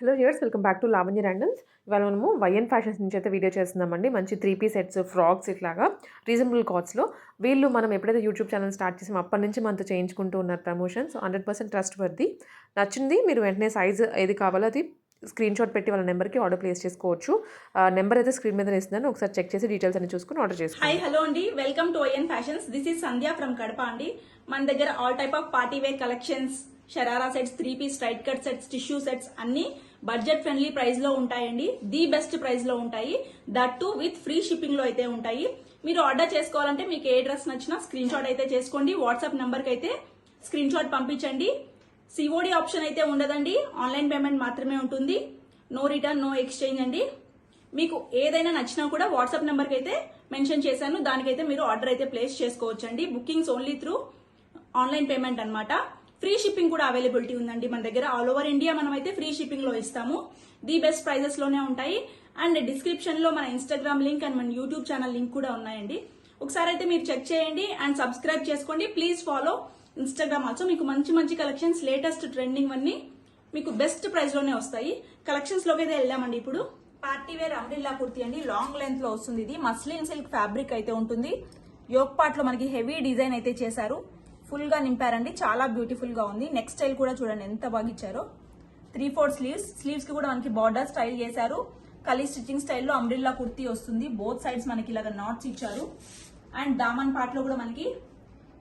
Hello viewers, welcome back to Lavanya randoms. ఇవాళ మనము YN fashions నుంచి అయితే వీడియో చేస్తున్నామండి. మంచి 3 పీస్ సెట్స్, ఫ్రాక్స్ ఇట్లాగా రీజనబుల్ కాస్ట్స్లో. వీళ్ళు మనం ఎప్పుడైతే యూట్యూబ్ ఛానల్ స్టార్ట్ చేసామో అప్పటి నుంచి మనతో చేయించుకుంటూ ఉన్నారు ప్రమోషన్స్. 100% trust worthy. నచ్చింది మీరు వెంటనే సైజ్ ఏది కావాలో అది స్క్రీన్ షాట్ పెట్టి వాళ్ళ నెంబర్కి ఆర్డర్ ప్లేస్ చేసుకోవచ్చు. నెంబర్ అయితే స్క్రీన్ మీద ఇస్తున్నాను, ఒకసారి చెక్ చేసి డీటెయిల్స్ అన్ని చూసుకుని ఆర్డర్ చేసుకోండి. హాయ్ హలో అండి, welcome to YN fashions. This is Sandhya from Kadapa అండి. మన దగ్గర all type of party wear collections, sharara sets, 3 piece straight cut sets, tissue sets అన్ని బడ్జెట్ ఫ్రెండ్లీ ప్రైస్ లో ఉంటాయండి. ది బెస్ట్ ప్రైస్ లో ఉంటాయి. That too with free shipping లో అయితే ఉంటాయి. మీరు ఆర్డర్ చేసుకోవాలంటే మీకు ఏ డ్రెస్ నచ్చినా స్క్రీన్ షాట్ అయితే చేసుకోండి. వాట్సాప్ నంబర్ కి అయితే స్క్రీన్ షాట్ పంపించండి. సిఓడి ఆప్షన్ అయితే ఉండదండి, ఆన్లైన్ పేమెంట్ మాత్రమే ఉంటుంది. నో రిటర్న్, నో ఎక్స్చేంజ్ అండి. మీకు ఏదైనా నచ్చినా కూడా వాట్సాప్ నెంబర్ కి అయితే మెన్షన్ చేశాను, దానికైతే మీరు ఆర్డర్ అయితే ప్లేస్ చేసుకోవచ్చండి. Bookings only through online payment అన్నమాట. ఫ్రీ షిప్పింగ్ కూడా అవైలబిలిటీ ఉందండి మన దగ్గర. ఆల్ ఓవర్ ఇండియా మనం అయితే ఫ్రీ షిప్పింగ్ లో ఇస్తాము. ది బెస్ట్ ప్రైజెస్ లోనే ఉంటాయి. అండ్ డిస్క్రిప్షన్ లో మన ఇన్స్టాగ్రామ్ లింక్ అండ్ మన యూట్యూబ్ ఛానల్ లింక్ కూడా ఉన్నాయండి. ఒకసారి అయితే మీరు చెక్ చేయండి అండ్ సబ్స్క్రైబ్ చేసుకోండి. Please follow Instagram also. మీకు మంచి మంచి కలెక్షన్స్, లేటెస్ట్ ట్రెండింగ్ అన్ని మీకు బెస్ట్ ప్రైస్ లోనే వస్తాయి. కలెక్షన్స్ లోకి అయితే వెళ్దామండి. ఇప్పుడు పార్టీ వేర్ అంబ్రిల్లా కుర్తీ అండి, లాంగ్ లెంత్ లో వస్తుంది. ఇది మస్లిన్ సిల్క్ ఫ్యాబ్రిక్ అయితే ఉంటుంది. యోక్ పార్ట్ లో మనకి హెవీ డిజైన్ అయితే చేశారు. ఫుల్ గా నింపారండి, చాలా బ్యూటిఫుల్ గా ఉంది. నెక్ స్టైల్ కూడా చూడండి ఎంత బాగా ఇచ్చారో. 3/4 స్లీవ్స్ కి కూడా మనకి బార్డర్ స్టైల్ చేశారు. కలీ స్టిచ్చింగ్ స్టైల్లో అంబ్రిల్లా కుర్తీ వస్తుంది. బోత్ సైడ్స్ మనకి ఇలాగ నాట్స్ ఇచ్చారు. అండ్ దామన్ పార్ట్ లో కూడా మనకి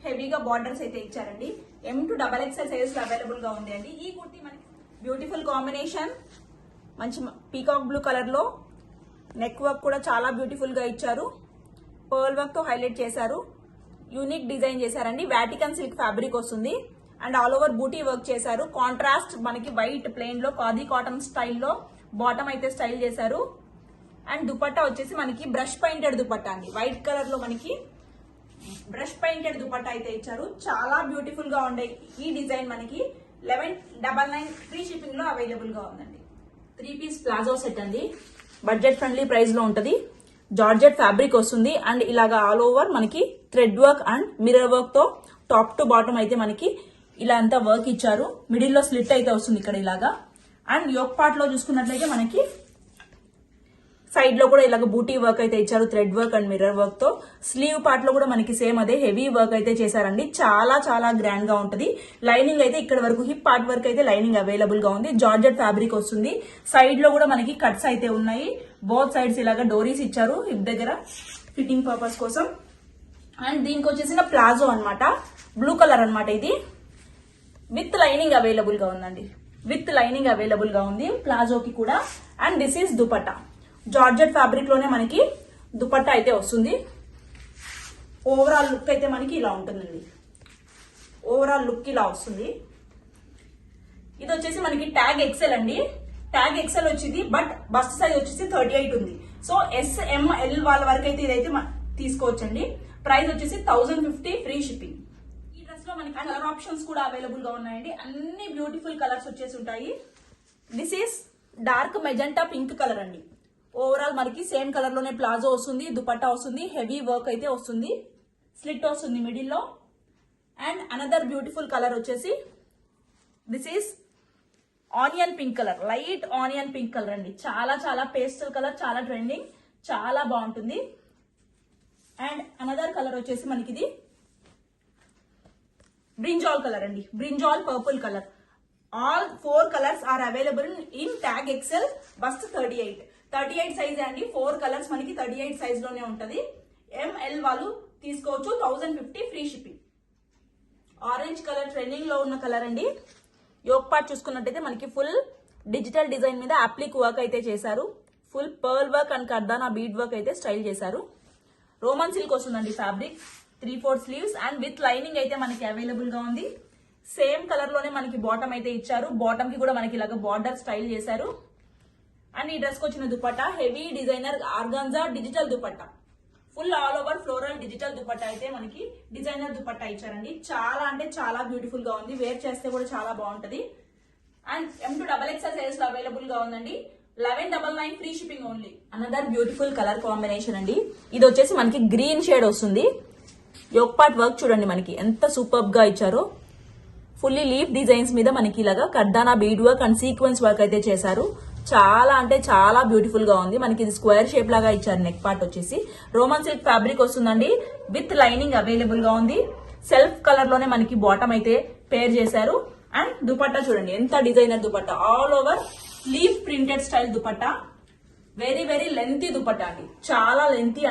హెవీగా బార్డర్స్ అయితే ఇచ్చారండి. M to XXL sizes available గా ఉంది అండి. ఈ కుర్తీ మనకి బ్యూటిఫుల్ కాంబినేషన్, మంచి పీకాక్ బ్లూ కలర్ లో. నెక్ వర్క్ కూడా చాలా బ్యూటిఫుల్ గా ఇచ్చారు. పర్ల్ వర్క్ తో హైలైట్ చేశారు. యూనిక్ డిజైన్ చేశారండి. వాటికన్ సిల్క్ ఫ్యాబ్రిక్ వస్తుంది. And all over booti work చేశారు. కాంట్రాస్ట్ మనకి వైట్ ప్లెయిన్ లో ఖాదీ కాటన్ స్టైల్లో బాటమ్ అయితే స్టైల్ చేశారు. అండ్ దుపట్టా వచ్చేసి మనకి బ్రష్ పెయింటెడ్ దుపట్టా అండి. వైట్ కలర్ లో మనకి బ్రష్ పెయింటెడ్ దుపట్టా అయితే ఇచ్చారు. చాలా బ్యూటిఫుల్ గా ఉండే ఈ డిజైన్ మనకి 1199 ఫ్రీ షిప్పింగ్ లో అవైలబుల్ గా ఉందండి. 3 పీస్ ప్లాజో సెట్ అండి, బడ్జెట్ ఫ్రెండ్లీ ప్రైస్ లో ఉంటది. జార్జెట్ ఫ్యాబ్రిక్ వస్తుంది. అండ్ ఇలాగా ఆల్ ఓవర్ మనకి thread work and mirror work తో టాప్ టు బాటమ్ అయితే మనకి ఇలా అంతా వర్క్ ఇచ్చారు. మిడిల్ లో స్లిట్ అయితే వస్తుంది ఇక్కడ ఇలాగా. అండ్ యోక్ పార్ట్ లో చూసుకున్నట్లయితే మనకి సైడ్ లో కూడా ఇలాగ బూటీ వర్క్ అయితే ఇచ్చారు, thread work and mirror work తో. స్లీవ్ పార్ట్ లో కూడా మనకి సేమ్ అదే హెవీ వర్క్ అయితే చేశారండి. చాలా చాలా గ్రాండ్ గా ఉంటది. లైనింగ్ అయితే ఇక్కడ వరకు హిప్ పార్ట్ వరకు అయితే లైనింగ్ అవైలబుల్ గా ఉంది. జార్జెట్ ఫ్యాబ్రిక్ వస్తుంది. సైడ్ లో కూడా మనకి కట్స్ అయితే ఉన్నాయి. బోత్ సైడ్స్ ఇలాగా డోరీస్ ఇచ్చారు హిప్ దగ్గర ఫిట్టింగ్ పర్పస్ కోసం. అండ్ దీనికి వచ్చేసిన ప్లాజో అన్నమాట, బ్లూ కలర్ అన్నమాట. ఇది విత్ లైనింగ్ అవైలబుల్ గా ఉందండి. విత్ లైనింగ్ అవైలబుల్ గా ఉంది ప్లాజోకి కూడా. And this is dupatta. Georgette fabric లోనే మనకి దుపట్టా అయితే వస్తుంది. ఓవరాల్ లుక్ అయితే మనకి ఇలా ఉంటుందండి. ఓవరాల్ లుక్ ఇలా వస్తుంది. ఇది వచ్చేసి మనకి ట్యాగ్ ఎక్సెల్ అండి. ట్యాగ్ ఎక్సెల్ వచ్చింది, బట్ బస్ట్ సైజ్ వచ్చేసి 38 ఉంది. సో SML వాళ్ళ వరకు అయితే ఇదైతే తీసుకోవచ్చండి. ప్రైస్ వచ్చేసి 1050 ఫ్రీ షిప్పింగ్. ఈ డ్రెస్ లో మనకి కలర్ ఆప్షన్స్ కూడా అవైలబుల్ గా ఉన్నాయండి. అన్ని బ్యూటిఫుల్ కలర్స్ వచ్చేసి ఉంటాయి. This is dark magenta pink colour అండి. ఓవరాల్ మనకి సేమ్ కలర్ లోనే ప్లాజో వస్తుంది, దుపట్టా వస్తుంది, హెవీ వర్క్ అయితే వస్తుంది, స్లిట్ వస్తుంది మిడిల్ లో. అండ్ అనదర్ బ్యూటిఫుల్ కలర్ వచ్చేసి this is onion pink colour, light onion pink colour అండి. చాలా చాలా పేస్టల్ కలర్, చాలా ట్రెండింగ్, చాలా బాగుంటుంది. అండ్ అనదర్ కలర్ వచ్చేసి మనకి ఇది బ్రింజాల్ కలర్ అండి, brinjal purple colour. All 4 colours are available in tag XL bust 38 size అండి. 4 కలర్స్ మనకి 38 సైజ్ లోనే ఉంటది. ML వాళ్ళు తీసుకోవచ్చు. 1050 free shipping. Orange colour trending లో ఉన్న కలర్ అండి. యోక్ పార్ట్ చూసుకున్నట్టయితే మనకి ఫుల్ డిజిటల్ డిజైన్ మీద అప్లిక్ వర్క్ అయితే చేశారు. Full pearl work and kardana bead work అయితే స్టైల్ చేశారు. రోమన్ సిల్క్ వస్తుందండి fabric. 3/4 sleeves and with lining అయితే మనకి అవైలబుల్ గా ఉంది. సేమ్ కలర్ లోనే మనకి బాటమ్ అయితే ఇచ్చారు. బాటమ్ కి కూడా మనకి ఇలాగ బార్డర్ స్టైల్ చేశారు. అండ్ ఈ డ్రెస్ కి వచ్చిన dupatta heavy designer organza digital dupatta. Full all over floral digital dupatta అయితే మనకి డిజైనర్ దుపట్టా ఇచ్చారండి. చాలా అంటే చాలా బ్యూటిఫుల్ గా ఉంది. వేర్ చేస్తే కూడా చాలా బాగుంటది. And M to XXL size లో అవైలబుల్ గా ఉందండి. 1199 free shipping only. Another beautiful colour combination అండి. ఇది వచ్చేసి మనకి గ్రీన్ షేడ్ వస్తుంది. యోక్ పార్ట్ వర్క్ చూడండి మనకి ఎంత సూపర్ గా ఇచ్చారో. ఫుల్లీ లీఫ్ డిజైన్స్ మీద మనకి ఇలాగా kardana bead work and sequence work అయితే చేశారు. చాలా అంటే చాలా బ్యూటిఫుల్ గా ఉంది. మనకి ఇది స్క్వేర్ షేప్ లాగా ఇచ్చారు. నెక్ పార్ట్ వచ్చేసి రోమన్ సిల్క్ ఫ్యాబ్రిక్ వస్తుందండి. విత్ లైనింగ్ అవైలబుల్ గా ఉంది. సెల్ఫ్ కలర్ లోనే మనకి బాటమ్ అయితే పేర్ చేశారు. అండ్ దుపట్టా చూడండి ఎంత designer dupatta, all over leaf printed style dupatta. Very very lengthy dupatta అండి, చాలా లెంతీ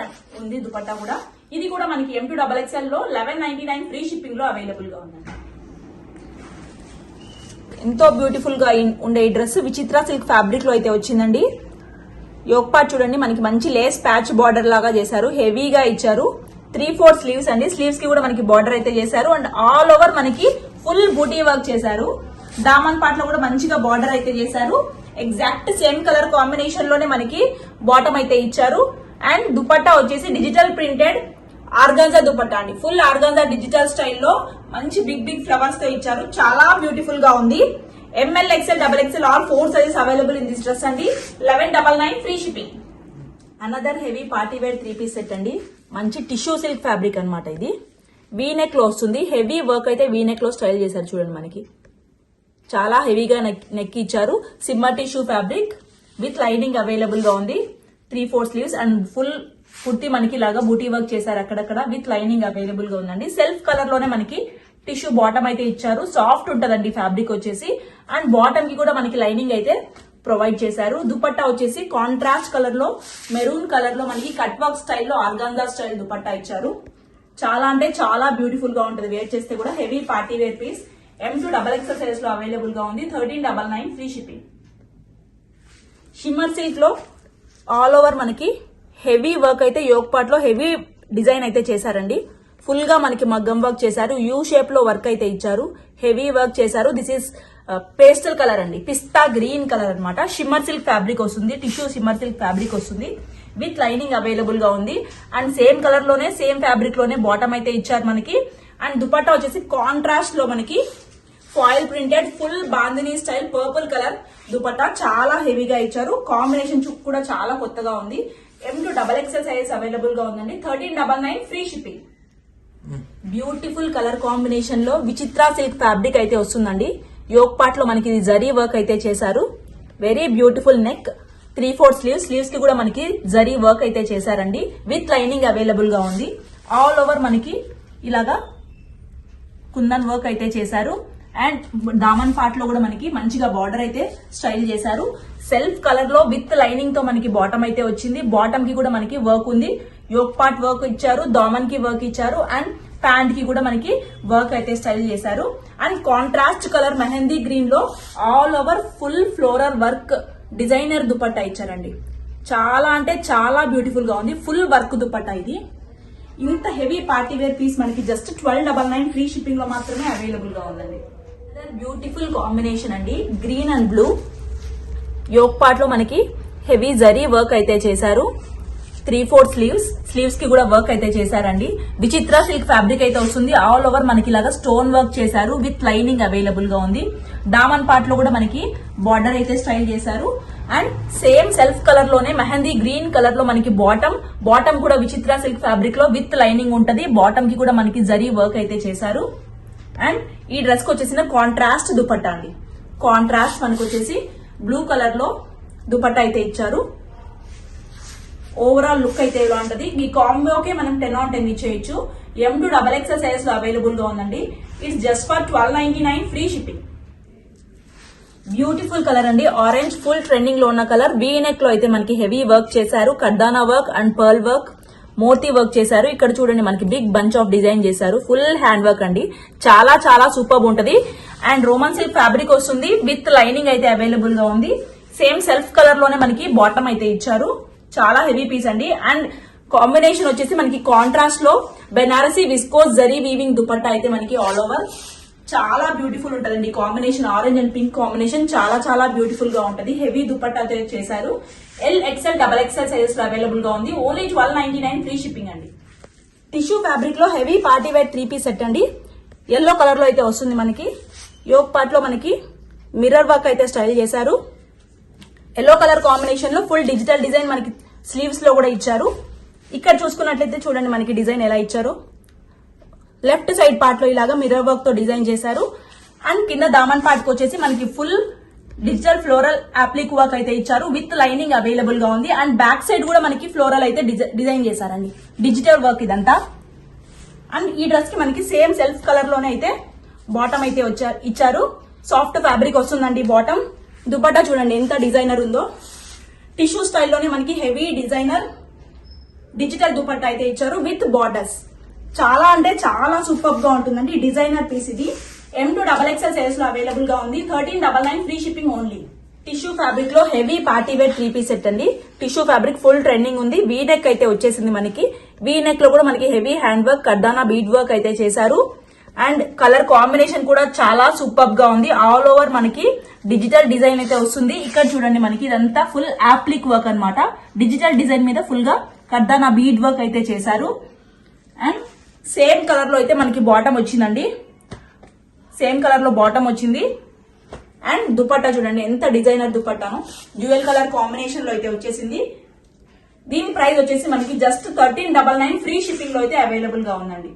ఉంది దుపట్టా కూడా. ఇది కూడా మనకి M2XXL లో 1199 ఫ్రీ షిప్పింగ్ లో అవైలబుల్ గా ఉందండి. ఎంతో బ్యూటిఫుల్ గా ఉండే ఈ డ్రెస్ విచిత్ర సిల్క్ ఫ్యాబ్రిక్ లో అయితే వచ్చిందండి. యోక్ పార్ట్ చూడండి మనకి మంచి లేస్ ప్యాచ్ బార్డర్ లాగా చేశారు. హెవీగా ఇచ్చారు. 3/4 స్లీవ్స్ అండి. స్లీవ్స్ కి కూడా మనకి బార్డర్ అయితే చేశారు. అండ్ ఆల్ ఓవర్ మనకి ఫుల్ బూటీ వర్క్ చేశారు. దామన్ పార్ట్ లో కూడా మంచిగా బార్డర్ అయితే చేశారు. ఎగ్జాక్ట్ సేమ్ కలర్ కాంబినేషన్ లోనే మనకి బాటమ్ అయితే ఇచ్చారు. అండ్ దుపట్టా వచ్చేసి డిజిటల్ ప్రింటెడ్ ఆర్గాన్జా దుపట్టా అండి. ఫుల్ ఆర్గాన్జా డిజిటల్ స్టైల్లో మంచి బిగ్ బిగ్ ఫ్లవర్స్ తో ఇచ్చారు. చాలా బ్యూటిఫుల్ గా ఉంది. ML, XL, XXL all 4 sizes available in this dress అండి. 1199 free shipping. Another heavy party wear 3-piece set అండి. మంచి టిష్యూ సిల్క్ ఫ్యాబ్రిక్ అన్నమాట. ఇది వీ నెక్ లో వస్తుంది. హెవీ వర్క్ అయితే వీ నెక్ లో స్టైల్ చేశారు చూడండి. మనకి చాలా హెవీగా నెక్ ఇచ్చారు. Shimmer tissue fabric with lining available గా ఉంది. 3/4 స్లీవ్స్ అండ్ ఫుల్ కుర్తి మనకి ఇలాగా బూటీ వర్క్ చేశారు అక్కడక్కడ. విత్ లైనింగ్ అవైలబుల్ గా ఉందండి. సెల్ఫ్ కలర్ లోనే మనకి టిష్యూ బాటమ్ అయితే ఇచ్చారు. సాఫ్ట్ ఉంటదండి ఫ్యాబ్రిక్ వచ్చేసి. అండ్ బాటమ్ కి కూడా మనకి లైనింగ్ అయితే ప్రొవైడ్ చేశారు. దుపట్టా వచ్చేసి కాంట్రాస్ట్ కలర్ లో మెరూన్ కలర్ లో మనకి కట్ వర్క్ స్టైల్లో ఆర్గాన్జా స్టైల్ దుపట్టా ఇచ్చారు. చాలా అంటే చాలా బ్యూటిఫుల్ గా ఉంటుంది వేర్ చేస్తే కూడా. Heavy party wear piece. M2XXL size లో అవైలబుల్ గా ఉంది. 1399 ఫ్రీ షిప్పింగ్. షిమ్మర్ సిల్క్ లో ఆల్ ఓవర్ మనకి హెవీ వర్క్ అయితే యోక్ పార్ట్ లో హెవీ డిజైన్ అయితే చేశారండి. ఫుల్ గా మనకి మగ్గం వర్క్ చేశారు. యూ షేప్ లో వర్క్ అయితే ఇచ్చారు. హెవీ వర్క్ చేశారు. దిస్ ఇస్ పేస్టల్ కలర్ అండి. పిస్తా గ్రీన్ కలర్ అన్నమాట. షిమ్మర్ సిల్క్ ఫ్యాబ్రిక్ వస్తుంది. టిష్యూ షిమ్మర్ సిల్క్ ఫ్యాబ్రిక్ వస్తుంది. విత్ లైనింగ్ అవైలబుల్ గా ఉంది. అండ్ సేమ్ కలర్ లోనే సేమ్ ఫ్యాబ్రిక్ లోనే బాటమ్ అయితే ఇచ్చారు మనకి. అండ్ దుపట్టా వచ్చేసి కాంట్రాస్ట్ లో మనకి foil printed full bandhani style purple colour dupatta. చాలా హెవీగా ఇచ్చారు. కాంబినేషన్ చుక్ కూడా చాలా కొత్తగా ఉంది. M2XXL సైజ్ అవైలబుల్ గా ఉందండి. 1399 free shipping. Beautiful colour combination లో విచిత్ర సిల్క్ ఫ్యాబ్రిక్ అయితే వస్తుందండి. యోక్ పార్ట్ లో మనకి ఇది జరీ వర్క్ అయితే చేశారు. Very beautiful neck. 3/4 sleeves. Sleeves కి కూడా మనకి జరీ వర్క్ అయితే చేశారండి. విత్ లైనింగ్ అవైలబుల్ గా ఉంది. ఆల్ ఓవర్ మనకి ఇలాగా కుందన్ వర్క్ అయితే చేశారు. అండ్ దామన్ పార్ట్ లో కూడా మనకి మంచిగా బార్డర్ అయితే స్టైల్ చేశారు. సెల్ఫ్ కలర్ లో విత్ లైనింగ్ తో మనకి బాటమ్ అయితే వచ్చింది. బాటమ్ కి కూడా మనకి వర్క్ ఉంది. యోక్ పార్ట్ వర్క్ ఇచ్చారు. దామన్ కి వర్క్ ఇచ్చారు. అండ్ ప్యాంట్ కి కూడా మనకి వర్క్ అయితే స్టైల్ చేశారు. And contrast colour mehndi green లో all over full floral work designer dupatta ఇచ్చారండి. చాలా అంటే చాలా బ్యూటిఫుల్ గా ఉంది. ఫుల్ వర్క్ దుపట్టా ఇది. ఇంత హెవీ పార్టీ వేర్ పీస్ మనకి జస్ట్ 1299 ఫ్రీ షిప్పింగ్ లో మాత్రమే అవైలబుల్ గా ఉందండి. బ్యూటిఫుల్ కాంబినేషన్ అండి. Green and blue. Yoke part లో మనకి హెవీ జరీ వర్క్ అయితే చేశారు. 3/4 స్లీవ్స్. స్లీవ్స్ కి కూడా వర్క్ అయితే చేశారండి. విచిత్ర సిల్క్ ఫ్యాబ్రిక్ అయితే వస్తుంది. ఆల్ ఓవర్ మనకి ఇలాగా స్టోన్ వర్క్ చేశారు. విత్ లైనింగ్ అవైలబుల్ గా ఉంది. దామన్ పార్ట్ లో కూడా మనకి బార్డర్ అయితే స్టైల్ చేశారు. అండ్ సేమ్ సెల్ఫ్ కలర్ లోనే మెహందీ గ్రీన్ కలర్ లో మనకి బాటమ్ కూడా విచిత్ర సిల్క్ ఫ్యాబ్రిక్ లో విత్ లైనింగ్ ఉంటది. బాటమ్ కి కూడా మనకి జరీ వర్క్ అయితే చేశారు. అండ్ ఈ డ్రెస్ కి వచ్చేసిన కాంట్రాస్ట్ దుపట్టా అండి. కాంట్రాస్ట్ మనకు వచ్చేసి బ్లూ కలర్ లో దుపట్టా అయితే ఇచ్చారు. ఓవరాల్ లుక్ అయితే ఇలా ఉంటది. ఈ కాంబోకే మనం 10/10 ఇచ్చేయచ్చు. M2XXL సైజ్ లో అవైలబుల్ గా ఉందండి. It's just for 1299 free shipping. Beautiful colour అండి. ఆరెంజ్ ఫుల్ ట్రెండింగ్ లో ఉన్న కలర్. వీ నెక్ లో అయితే మనకి హెవీ వర్క్ చేశారు. కర్దానా వర్క్ అండ్ పర్ల్ వర్క్ మోతీ వర్క్ చేశారు. ఇక్కడ చూడండి మనకి బిగ్ బంచ్ ఆఫ్ డిజైన్ చేశారు. ఫుల్ హ్యాండ్ వర్క్ అండి. చాలా చాలా సూపర్ ఉంటది. అండ్ రోమన్ సిల్క్ ఫ్యాబ్రిక్ వస్తుంది. విత్ లైనింగ్ అయితే అవైలబుల్ గా ఉంది. సేమ్ సెల్ఫ్ కలర్ లోనే మనకి బాటమ్ అయితే ఇచ్చారు. చాలా హెవీ పీస్ అండి. అండ్ కాంబినేషన్ వచ్చేసి మనకి కాంట్రాస్ట్ లో బెనారసీ విస్కోస్ జరీ వీవింగ్ దుపట్టా అయితే మనకి ఆల్ ఓవర్ చాలా బ్యూటిఫుల్ ఉంటదండి. Combination orange and pink combination చాలా చాలా బ్యూటిఫుల్ గా ఉంటది. హెవీ దుపట్టా అయితే చేశారు. L, XL, XXL సైజెస్ లో అవైలబుల్ గా ఉంది. ఓన్లీ 1299 ఫ్రీ షిప్పింగ్ అండి. టిష్యూ ఫ్యాబ్రిక్ లో heavy party wear 3-piece set అండి. ఎల్లో కలర్ లో అయితే వస్తుంది మనకి. యోక్ పార్ట్ లో మనకి మిర్రర్ వర్క్ అయితే స్టైల్ చేశారు. ఎల్లో కలర్ కాంబినేషన్ లో ఫుల్ డిజిటల్ డిజైన్ మనకి స్లీవ్స్ లో కూడా ఇచ్చారు. ఇక్కడ చూసుకున్నట్లయితే చూడండి మనకి డిజైన్ ఎలా ఇచ్చారు. లెఫ్ట్ సైడ్ పార్ట్ లో ఇలాగా మిర్రర్ వర్క్ తో డిజైన్ చేశారు. అండ్ కింద దామన్ పార్ట్ కి వచ్చేసి మనకి ఫుల్ డిజిటల్ ఫ్లోరల్ అప్లిక్ వర్క్ అయితే ఇచ్చారు విత్ లైనింగ్ అవైలబుల్ గా ఉంది. అండ్ బ్యాక్ సైడ్ కూడా మనకి ఫ్లోరల్ అయితే డిజైన్ చేశారండి, డిజిటల్ వర్క్ ఇదంతా. అండ్ ఈ డ్రెస్ కి మనకి సేమ్ సెల్ఫ్ కలర్ లోనే అయితే బాటమ్ అయితే ఇచ్చారు. సాఫ్ట్ ఫ్యాబ్రిక్ వస్తుందండి బాటమ్. దుపట్టా చూడండి ఎంత డిజైనర్ ఉందో, టిష్యూ స్టైల్లోనే మనకి హెవీ డిజైనర్ డిజిటల్ దుపట్టా అయితే ఇచ్చారు విత్ బార్డర్స్. చాలా అంటే చాలా సూపర్ గా ఉంటుందండి ఈ డిజైనర్ పీస్. ఇది M2XXL సైజ్ లో అవైలబుల్ గా ఉంది. 1399 free shipping only. Tissue fabric లో heavy party wear 3-piece set అండి. టిష్యూ ఫ్యాబ్రిక్ ఫుల్ ట్రెండింగ్ ఉంది. వీ నెక్ అయితే వచ్చేసింది మనకి. వీ నెక్ లో కూడా మనకి హెవీ హ్యాండ్ వర్క్, కర్దానా బీడ్ వర్క్ అయితే చేశారు. అండ్ కలర్ కాంబినేషన్ కూడా చాలా సూపర్ గా ఉంది. ఆల్ ఓవర్ మనకి డిజిటల్ డిజైన్ అయితే వస్తుంది. ఇక్కడ చూడండి మనకి ఇదంతా ఫుల్ యాప్లిక్ వర్క్ అన్నమాట. డిజిటల్ డిజైన్ మీద ఫుల్ గా కర్దానా బీడ్ వర్క్ అయితే చేశారు. అండ్ సేమ్ కలర్ లో అయితే మనకి బాటమ్ వచ్చిందండి. సేమ్ కలర్ లో బాటమ్ వచ్చింది. అండ్ దుపట్టా చూడండి ఎంత డిజైనర్ దుపట్టాను, డ్యూయల్ కలర్ కాంబినేషన్ లో అయితే వచ్చేసింది. దీని ప్రైస్ వచ్చేసి మనకి జస్ట్ 1399 ఫ్రీ షిప్పింగ్ లో అయితే అవైలబుల్ గా ఉందండి.